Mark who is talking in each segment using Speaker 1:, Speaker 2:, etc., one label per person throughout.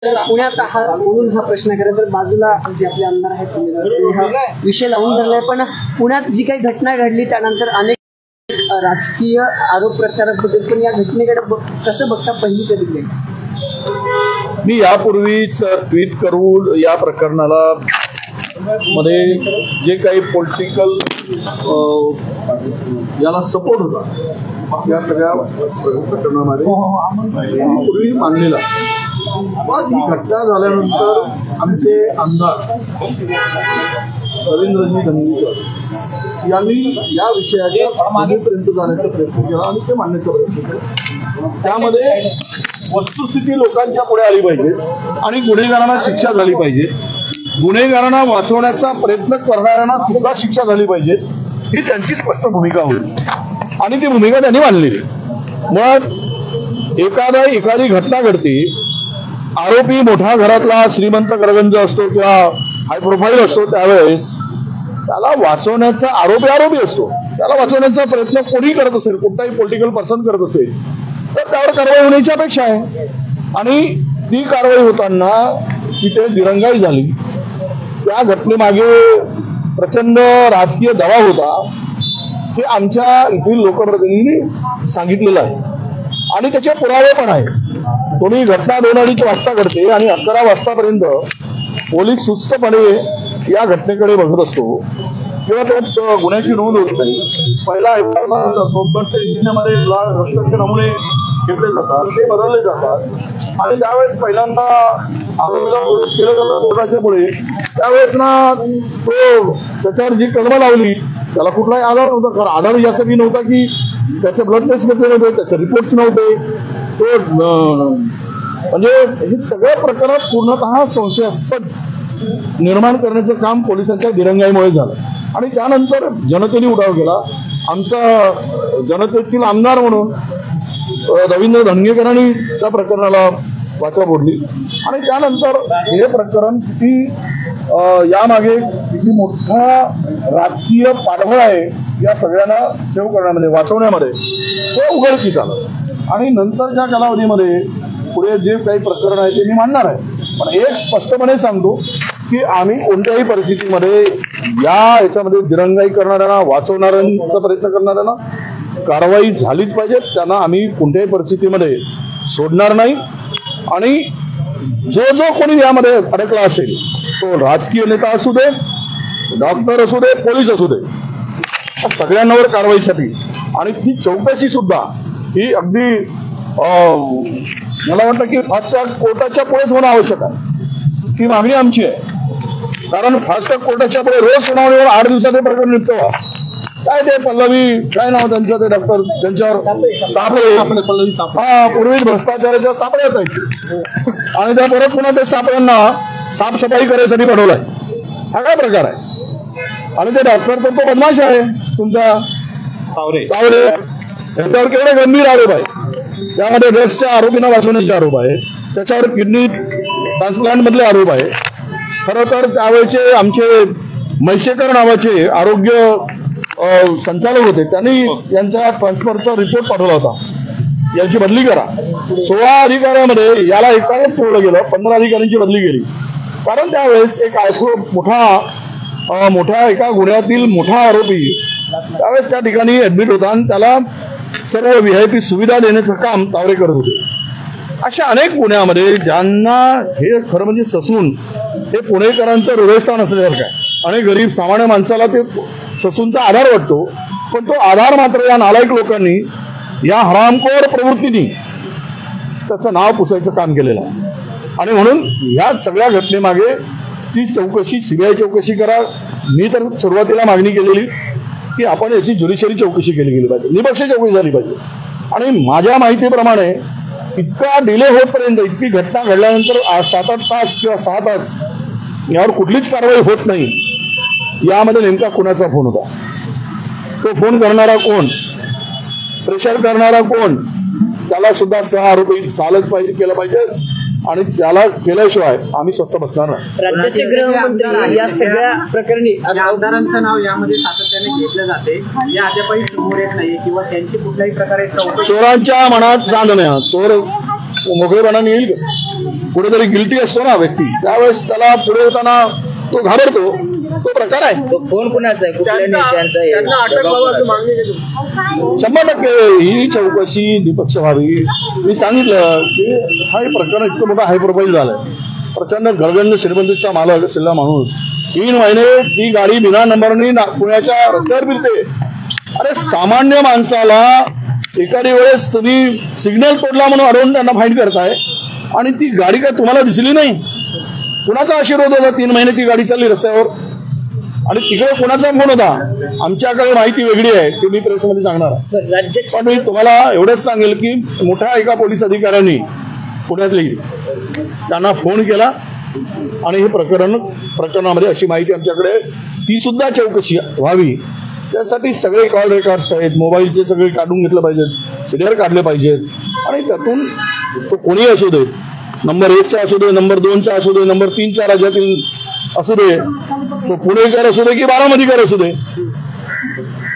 Speaker 1: पुण्यात म्हणून हा प्रश्न करा तर बाजूला जे आपले आमदार आहेत हा विषय लावून धरलाय, पण पुण्यात जी काही घटना घडली त्यानंतर अनेक राजकीय आरोप प्रत्यारोप, पण या घटनेकडे कसं बघता पहिली कधी?
Speaker 2: मी यापूर्वीच ट्विट करून या प्रकरणाला मध्ये जे काही पॉलिटिकल याला सपोर्ट होता या सगळ्या प्रकरणामध्ये पूर्वी मानलेला, ही घटना झाल्यानंतर आमचे आमदार रवींद्रजी धंगेकर यांनी या विषयाच्या मागेपर्यंत जाण्याचा प्रयत्न केला आणि ते मांडण्याचा प्रयत्न केला. त्यामध्ये वस्तुस्थिती लोकांच्या पुढे आली पाहिजे आणि गुन्हेगारांना शिक्षा झाली पाहिजे, गुन्हेगारांना वाचवण्याचा प्रयत्न करणाऱ्यांना सुद्धा शिक्षा झाली पाहिजे, ही त्यांची स्पष्ट भूमिका होती आणि ती भूमिका त्यांनी मांडलेली. मग एखादी घटना घडते, आरोपी मोठा घरातला श्रीमंत गरगंज असतो किंवा हाय प्रोफाईल असतो, त्यावेळेस त्याला वाचवण्याचा आरोपी असतो, त्याला वाचवण्याचा प्रयत्न कोणी करत असेल, कोणताही पॉलिटिकल पर्सन करत असेल तर त्यावर कारवाई होण्याची अपेक्षा आहे. आणि ती कारवाई होताना तिथे दिरंगाई झाली. त्या घटनेमागे प्रचंड राजकीय दबाव होता, हे आमच्या इथील लोकप्रतिनिधींनी सांगितलेलं आहे आणि त्याचे पुरावे पण आहे. तुम्ही घटना 2-2:30 वाजता घडते आणि 11 वाजतापर्यंत पोलीस सुस्तपणे या घटनेकडे बघत असतो किंवा त्यात गुन्ह्याची नोंद होत नाही. पहिला जिल्ह्यामध्ये रक्ताचे नमुने घेतले जातात, ते बदलले जातात आणि त्यावेळेस पहिल्यांदा आरोपीला केलं जातं कोर्टाच्यामुळे, त्यावेळेस ना तो त्याच्यावर जी कलमं लावली त्याला कुठलाही आधार नव्हता. कारण आधार यासाठी नव्हता की त्याचे ब्लड टेस्ट घेतले नव्हते, त्याचे रिपोर्ट्स नव्हते. तो म्हणजे हे सगळ्या प्रकारात पूर्णतः संशयास्पद निर्माण करण्याचं काम पोलिसांच्या दिरंगाईमुळे झालं आणि त्यानंतर जनतेने उठाव केला. आमचा जनतेतील आमदार म्हणून रवींद्र धंगेकरांनी त्या प्रकरणाला वाचा फोडली आणि त्यानंतर हे प्रकरण किती यामागे किती मोठा राजकीय पाठबळ आहे या सगळ्यांना सेव्ह करण्यामध्ये, वाचवण्यामध्ये, ते उघडकीस आलं. आणि नंतरच्या कालावधीमध्ये पुढे जे काही प्रकरण आहे ते मी मांडणार आहे. पण एक स्पष्टपणे सांगतो की आम्ही कोणत्याही परिस्थितीमध्ये याच्यामध्ये दिरंगाई करणाऱ्यांना, वाचवणाऱ्यांचा प्रयत्न करणाऱ्यांना कारवाई झालीच पाहिजे. त्यांना आम्ही कोणत्याही परिस्थितीमध्ये सोडणार नाही आणि जो कोणी यामध्ये अडकला असेल, तो राजकीय नेता असू दे, डॉक्टर असू दे, पोलीस असू दे, सगळ्यांवर कारवाईसाठी आणि ती चौकशी सुद्धा ही अगदी मला वाटतं की फास्ट ट्रॅक कोर्टाच्या पुढेच होणं आवश्यक आहे. ती मागणी आमची आहे. कारण फास्ट ट्रॅक कोर्टाच्या पुढे रोज सुनावणीवर 8 दिवसात हे प्रकरण निघतं. काय ते पल्लवी काय नाव त्यांचं, ते डॉक्टर त्यांच्यावर सापळे, पूर्वी भ्रष्टाचाराच्या सापळे असायचे आणि त्या परत पुन्हा ते सापळ्यांना साफसफाई करायसाठी पाठवलाय. हा काय प्रकार आहे? आणि ते डॉक्टर तर तो बदमाश आहे तुमचा सावरे, त्याच्यावर केवढे गंभीर आरोप आहे. त्यामध्ये ड्रग्सच्या आरोपींना वाचवण्याचे आरोप आहे, त्याच्यावर किडनी ट्रान्सप्लांट मधले आरोप आहे. खरं तर त्यावेळेचे आमचे म्हैसेकर नावाचे आरोग्य संचालक होते, त्यांनी यांच्या ट्रान्सफरचा रिपोर्ट पाठवला होता, यांची बदली करा. 16 अधिकाऱ्यामध्ये याला एकाच ठेवलं गेलं, 15 अधिकाऱ्यांची बदली केली. कारण त्यावेळेस एक मोठ्या एका गुन्ह्यातील मोठा आरोपी त्यावेळेस त्या ठिकाणी ऍडमिट होता आणि त्याला सर्व VIP सुविधा देण्याचं काम तावरे करत होते. अशा अनेक गुन्ह्यामध्ये ज्यांना हे खरं म्हणजे ससून हे पुणेकरांचं हृदयस्थान असल्यासारखं आहे आणि गरीब सामान्य माणसाला ते ससूनचा आधार वाटतो, पण तो आधार मात्र या नालायक लोकांनी, या हरामखोर प्रवृत्तीने त्याचं नाव पुसायचं काम केलेलं आहे. आणि म्हणून या सगळ्या घटनेमागे ती चौकशी, CBI चौकशी करा. मी तर सुरुवातीला मागणी केलेली की आपण याची ज्युडिशियरी चौकशी केली गेली पाहिजे, निपक्ष चौकशी झाली पाहिजे. आणि माझ्या माहितीप्रमाणे इतका डिले होतपर्यंत, इतकी घटना घडल्यानंतर 7-8 तास किंवा 6 तास यावर कुठलीच कारवाई होत नाही. यामध्ये नेमका कोणाचा फोन होता, तो फोन करणारा कोण, प्रेशर करणारा कोण, त्याला सुद्धा 6 आरोपी सालच पाहिजे, केलं पाहिजे आणि त्याला केल्याशिवाय आम्ही स्वस्त बसणार नाही.
Speaker 1: राज्याचे गृहमंत्री या सगळ्या प्रकरणी आमदारांचं नाव यामध्ये सातत्याने घेतलं जाते, या अद्यापही समोर येत नाही किंवा त्यांची कुठल्याही प्रकारे
Speaker 2: चोरांच्या मनात चांदण्या, चोर मोकळेपणाने येईल कसं? कुठेतरी गिल्टी असतो ना व्यक्ती, त्यावेळेस त्याला पुढे होताना तो घाबरतो, तो प्रकार आहे.
Speaker 3: तो फोन कुणाचा आहे, कुठल्या नेत्यांचा आहे?
Speaker 2: 100% ही चौकशी निपक्ष व्हावी. मी सांगितलं की हा प्रकरण इतकं मोठा हाय प्रोफाईल झालाय. प्रचंड गरगंज श्रीमंतीचा मालक असलेला माणूस 3 महिने ती गाडी बिना नंबरनी पुण्याच्या रस्त्यावर फिरते. अरे सामान्य माणसाला एखादी वेळेस तुम्ही सिग्नल तोडला म्हणून अडवून त्यांना फाईन करताय आणि ती गाडी काय तुम्हाला दिसली नाही? कुणाचा आशीर्वाद होता 3 महिने ती गाडी चालली रस्त्यावर? आणि तिकडे कोणाचा फोन होता? आमच्याकडे माहिती वेगळी आहे, ती मी प्रेसमध्ये सांगणार. पण मी तुम्हाला एवढंच सांगेल की मोठ्या एका पोलीस अधिकाऱ्यांनी पुण्यातली त्यांना फोन केला आणि हे प्रकरणामध्ये अशी माहिती आमच्याकडे, ती सुद्धा चौकशी व्हावी. त्यासाठी सगळे कॉल रेकॉर्ड्स आहेत, मोबाईलचे सगळे काढून घेतले पाहिजेत, सीडीआर काढले पाहिजेत आणि त्यातून तो कोणी असू दे, नंबर 1चा असू दे, नंबर 2चा असू दे, नंबर 3च्या राज्यातील असू दे, तो पुणेकर असू दे की बारामतीकर असू दे,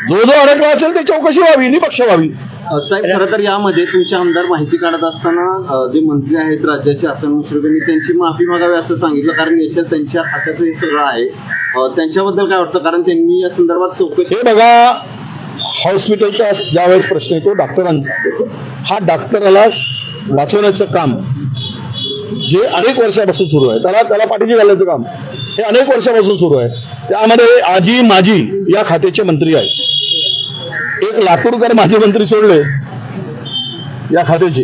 Speaker 2: जो अडकला असेल ते चौकशी व्हावी, निपक्ष व्हावी.
Speaker 4: साहेब, खरं तर यामध्ये तुमचे आमदार माहिती काढत असताना जे मंत्री आहेत राज्याचे हसन मुश्रीफ यांनी त्यांची माफी मागावी असं सांगितलं, कारण याच्यात त्यांच्या हाताचं हे सगळं आहे. त्यांच्याबद्दल काय वाटतं? कारण त्यांनी या संदर्भात चौकशी.
Speaker 2: हे बघा, हॉस्पिटलचा ज्यावेळेस प्रश्न येतो डॉक्टरांचा, हा डॉक्टराला वाचवण्याचं काम जे अनेक वर्षापासून सुरू आहे, त्याला पाठीशी घालण्याचं काम हे अनेक वर्षापासून सुरू आहे. त्यामध्ये आजी माजी या खात्याचे मंत्री आहेत. एक लातूरकर माजी मंत्री सोडले या खात्याचे,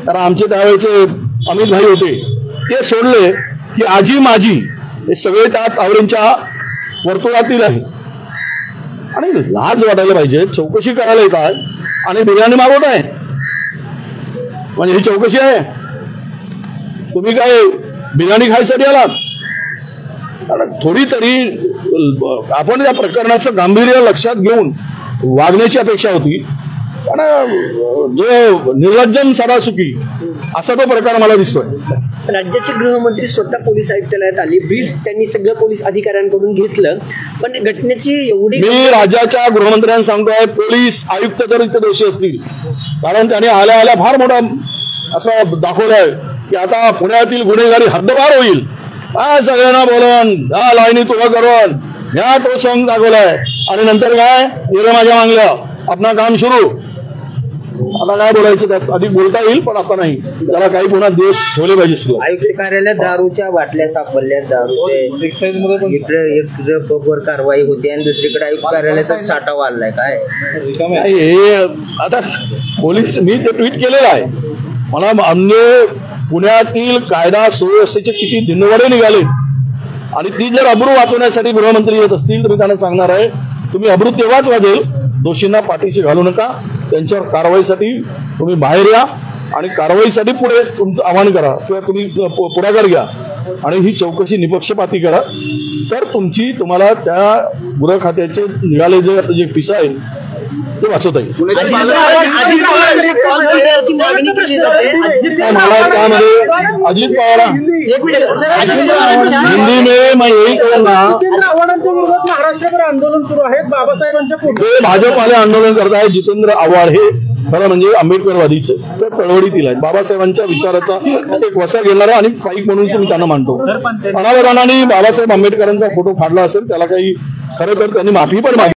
Speaker 2: कारण आमचे त्यावेळेचे अमित भाई होते, ते सोडले की आजी माजी हे सगळे त्या तावडेंच्या वर्तुळातील आहे. आणि लाज वाटायला पाहिजे, चौकशी करायला येतात आणि बिर्याणी मागवत आहे. म्हणजे ही चौकशी आहे? तुम्ही काय बिर्याणी खायसाठी आलात? थोडी तरी आपण या प्रकरणाचं गांभीर्य लक्षात घेऊन वागण्याची अपेक्षा होती. पण जो निर्लज्जम सरासुकी असा तो प्रकार मला दिसतोय.
Speaker 1: राज्याचे गृहमंत्री स्वतः पोलीस आयुक्तालयात आली, ब्रीफ त्यांनी सगळं पोलीस अधिकाऱ्यांकडून घेतलं, पण घटनेची एवढी.
Speaker 2: मी राज्याच्या गृहमंत्र्यांना सांगतोय, पोलीस आयुक्त जर इथे दोषी असतील, कारण त्यांनी आल्या आल्या फार मोठा असं दाखवलंय की आता पुण्यातील गुन्हेगारी हद्दपार होईल. सगळ्यांना बोलून ह्या लाईनी तुला करून ह्या तो सॉंग दाखवलाय आणि नंतर काय माझ्या मागल्या आपला काम सुरू. आता काय बोलायचं, त्यात अधिक बोलता येईल पण आता नाही. त्याला काही पुन्हा दिवस ठेवले पाहिजे.
Speaker 3: आयुक्त कार्यालयात दारूच्या बाटल्या सापडल्या, दारूचे इकडे पगवर कारवाई होती आणि दुसरीकडे आयुक्त कार्यालयाचा साठा वाढलाय. काय
Speaker 2: हे आता पोलीस, मी ते ट्विट केलेलं आहे. मला म्हणजे पुण्यातील कायदा सुव्यवस्थेचे किती दिनवडे निघाले आणि ती जर अब्रू वाचवण्यासाठी गृहमंत्री येत असतील तर मी त्यांना सांगणार आहे, तुम्ही अब्रू तेव्हाच वाजेल, दोषींना पाठीशी घालू नका. त्यांच्यावर कारवाईसाठी तुम्ही बाहेर या आणि कारवाईसाठी पुढे तुमचं आवाहन करा किंवा तुम्ही पुढाकार घ्या आणि ही चौकशी निपक्षपाती करा. तर तुम्हाला त्या गृह खात्याचे निघाले जे पिसा आहे ते वाचवता येईल. मला त्यामध्ये अजित पवार हिंदी में मैं यही कहूंगा,
Speaker 5: महाराष्ट्रभर आंदोलन सुरू आहे, बाबासाहेबांच्या
Speaker 2: ते भाजपवाले आंदोलन करत आहे. जितेंद्र आव्हाड हे खरं म्हणजे आंबेडकरवादीचे त्या चळवळीतील आहेत, बाबासाहेबांच्या विचाराचा एक वसा घेणारा आणि पाईक म्हणून मी त्यांना मानतो. अनावधानाने बाबासाहेब आंबेडकरांचा फोटो फाडला असेल, त्याला काही खरं तर त्यांनी माफी पण मागितली.